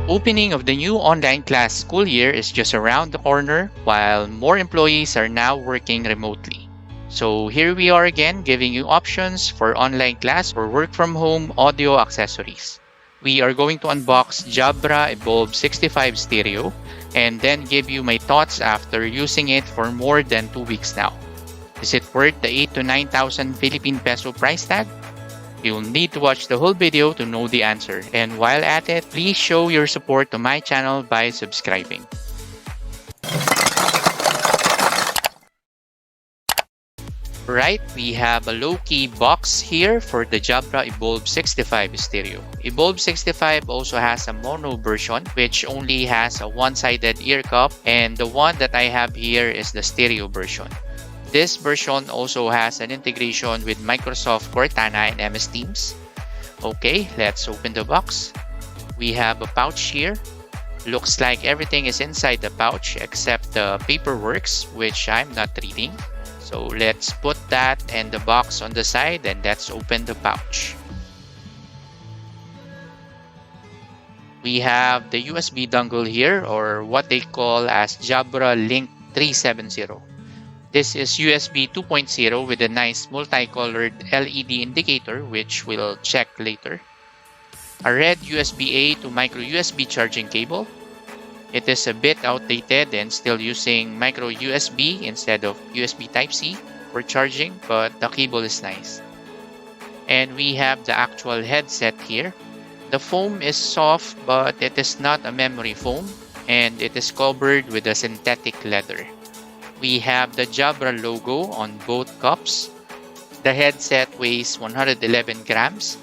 opening of the new online class school year is just around the corner, while more employees are now working remotely. So here we are again giving you options for online class or work from home audio accessories. We are going to unbox Jabra Evolve 65 Stereo and then give you my thoughts after using it for more than 2 weeks now. Is it worth the 8 to 9,000 Philippine peso price tag? You'll need to watch the whole video to know the answer. And while at it, please show your support to my channel by subscribing. Right, we have a low-key box here for the Jabra Evolve 65 Stereo. Evolve 65 also has a mono version which only has a one-sided ear cup, and the one that I have here is the stereo version. This version also has an integration with Microsoft Cortana and MS Teams. Okay, let's open the box. We have a pouch here. Looks like everything is inside the pouch except the paperwork, which I'm not reading. So let's put that and the box on the side and let's open the pouch. We have the USB dongle here, or what they call as Jabra Link 370. This is USB 2.0 with a nice multicolored LED indicator, which we'll check later. A red USB-A to micro USB charging cable. It is a bit outdated and still using micro USB instead of USB Type-C for charging, but the cable is nice. And we have the actual headset here. The foam is soft, but it is not a memory foam, and it is covered with a synthetic leather. We have the Jabra logo on both cups. The headset weighs 111 grams.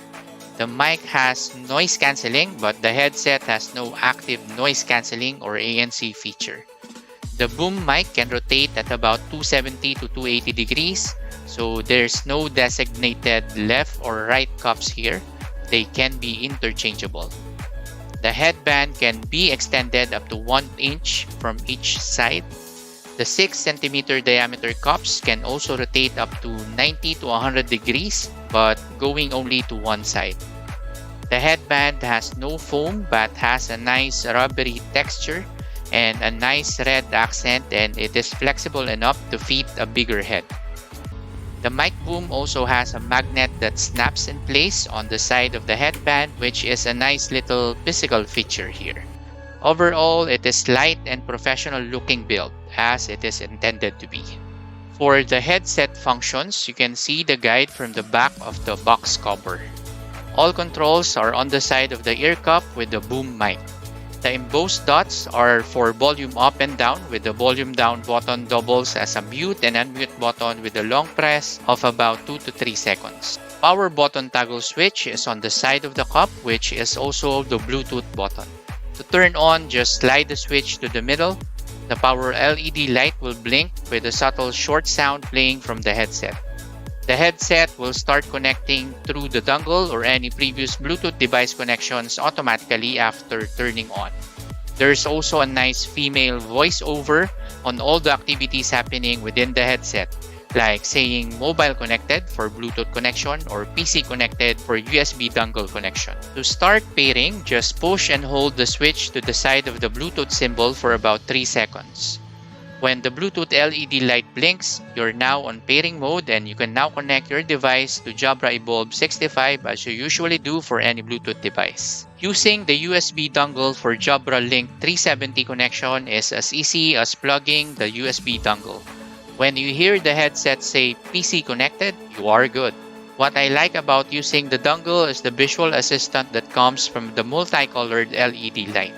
The mic has noise cancelling, but the headset has no active noise cancelling or ANC feature. The boom mic can rotate at about 270 to 280 degrees, so there's no designated left or right cups here. They can be interchangeable. The headband can be extended up to 1 inch from each side. The 6 cm diameter cups can also rotate up to 90 to 100 degrees, but going only to one side. The headband has no foam but has a nice rubbery texture and a nice red accent, and it is flexible enough to fit a bigger head. The mic boom also has a magnet that snaps in place on the side of the headband, which is a nice little physical feature here. Overall, it is light and professional looking build, as it is intended to be. For the headset functions, you can see the guide from the back of the box cover. All controls are on the side of the ear cup with the boom mic. The embossed dots are for volume up and down, with the volume down button doubles as a mute and unmute button with a long press of about 2 to 3 seconds. Power button toggle switch is on the side of the cup, which is also the Bluetooth button. To turn on, just slide the switch to the middle. The power LED light will blink with a subtle short sound playing from the headset. The headset will start connecting through the dongle or any previous Bluetooth device connections automatically after turning on. There's also a nice female voiceover on all the activities happening within the headset, like saying mobile connected for Bluetooth connection or PC connected for USB dongle connection. To start pairing, just push and hold the switch to the side of the Bluetooth symbol for about 3 seconds. When the Bluetooth LED light blinks, you're now on pairing mode and you can now connect your device to Jabra Evolve 65 as you usually do for any Bluetooth device. Using the USB dongle for Jabra Link 370 connection is as easy as plugging the USB dongle. When you hear the headset say PC connected, you are good. What I like about using the dongle is the visual assistant that comes from the multicolored LED light.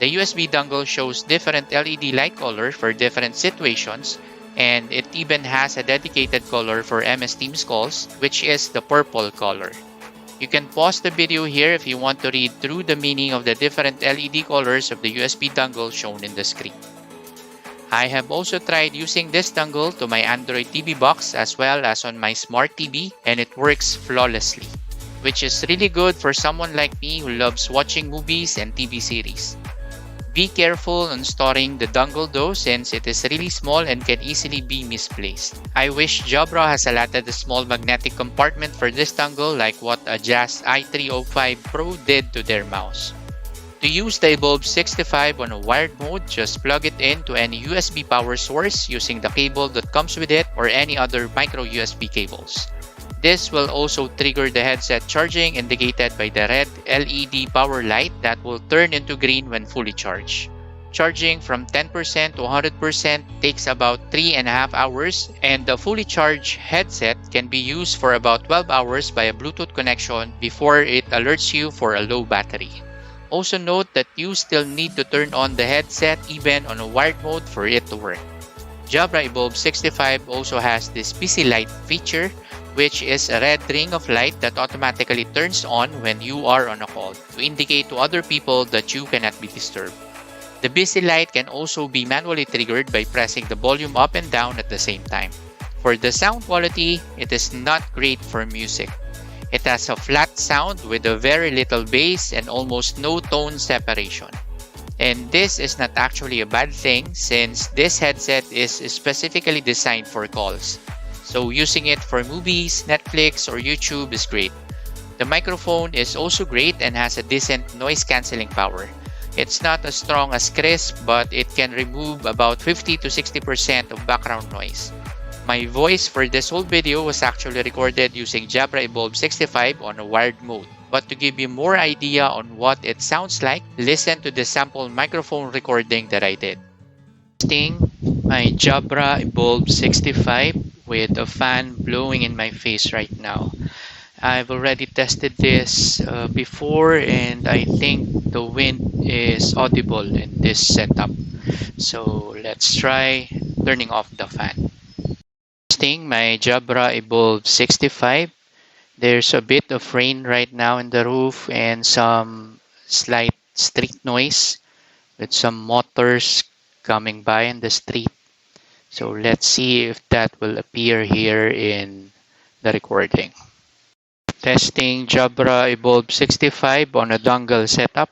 The USB dongle shows different LED light colors for different situations, and it even has a dedicated color for MS Teams calls, which is the purple color. You can pause the video here if you want to read through the meaning of the different LED colors of the USB dongle shown in the screen. I have also tried using this dongle to my Android TV box as well as on my smart TV, and it works flawlessly, which is really good for someone like me who loves watching movies and TV series. Be careful on storing the dongle though, since it is really small and can easily be misplaced. I wish Jabra has allotted a small magnetic compartment for this dongle like what a Jazz i305 Pro did to their mouse. To use the Evolve 65 on a wired mode, just plug it into any USB power source using the cable that comes with it or any other micro USB cables. This will also trigger the headset charging indicated by the red LED power light that will turn into green when fully charged. Charging from 10% to 100% takes about 3.5 hours, and the fully charged headset can be used for about 12 hours by a Bluetooth connection before it alerts you for a low battery. Also note that you still need to turn on the headset even on a wired mode for it to work. Jabra Evolve 65 also has this busy light feature, which is a red ring of light that automatically turns on when you are on a call to indicate to other people that you cannot be disturbed. The busy light can also be manually triggered by pressing the volume up and down at the same time. For the sound quality, it is not great for music. It has a flat sound with a very little bass and almost no tone separation. And this is not actually a bad thing since this headset is specifically designed for calls. So using it for movies, Netflix, or YouTube is great. The microphone is also great and has a decent noise cancelling power. It's not as strong as Crisp, but it can remove about 50 to 60% of background noise. My voice for this whole video was actually recorded using Jabra Evolve 65 on a wired mode. But to give you more idea on what it sounds like, listen to the sample microphone recording that I did. Testing my Jabra Evolve 65 with a fan blowing in my face right now. I've already tested this before, and I think the wind is audible in this setup. So let's try turning off the fan. Testing my Jabra Evolve 65. There's a bit of rain right now in the roof and some slight street noise with some motors coming by in the street. So let's see if that will appear here in the recording. Testing Jabra Evolve 65 on a dongle setup.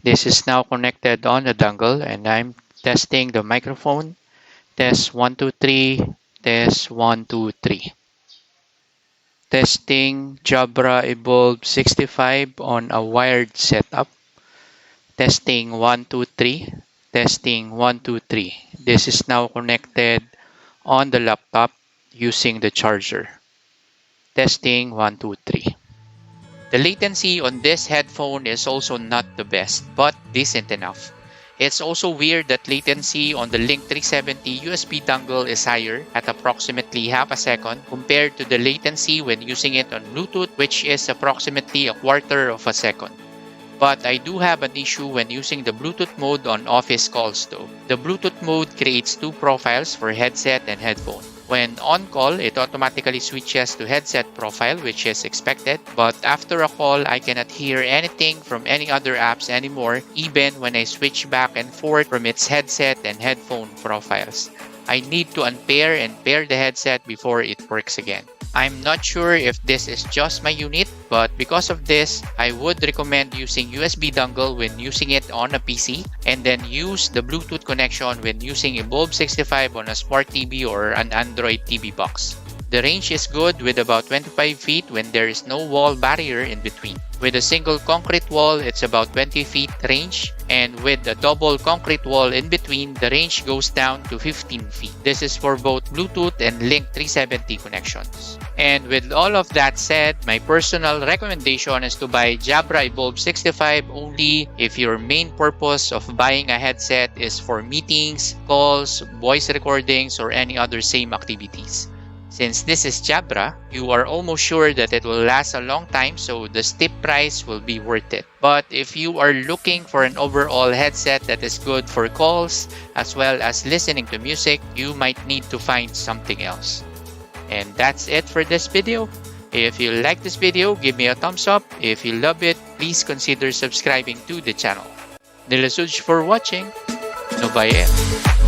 This is now connected on the dongle and I'm testing the microphone. Test 1 2 3. Test 1 2 3. Testing Jabra Evolve 65 on a wired setup. Testing 1 2 3. Testing 1 2 3. This is now connected on the laptop using the charger. Testing 1 2 3. The latency on this headphone is also not the best, but decent enough. It's also weird that latency on the Link 370 USB dongle is higher at approximately half a second compared to the latency when using it on Bluetooth, which is approximately a quarter of a second. But I do have an issue when using the Bluetooth mode on office calls though. The Bluetooth mode creates two profiles for headset and headphone. When on call, it automatically switches to headset profile, which is expected. But after a call, I cannot hear anything from any other apps anymore, even when I switch back and forth from its headset and headphone profiles. I need to unpair and pair the headset before it works again. I'm not sure if this is just my unit, but because of this, I would recommend using USB dongle when using it on a PC and then use the Bluetooth connection when using Evolve 65 on a smart TV or an Android TV box. The range is good with about 25 feet when there is no wall barrier in between. With a single concrete wall, it's about 20 feet range, and with a double concrete wall in between, the range goes down to 15 feet. This is for both Bluetooth and Link 370 connections. And with all of that said, my personal recommendation is to buy Jabra Evolve 65 only if your main purpose of buying a headset is for meetings, calls, voice recordings, or any other same activities. Since this is Jabra, you are almost sure that it will last a long time, so the steep price will be worth it. But if you are looking for an overall headset that is good for calls as well as listening to music, you might need to find something else. And that's it for this video. If you like this video, give me a thumbs up. If you love it, please consider subscribing to the channel. Nila Suj for watching. Nobaye.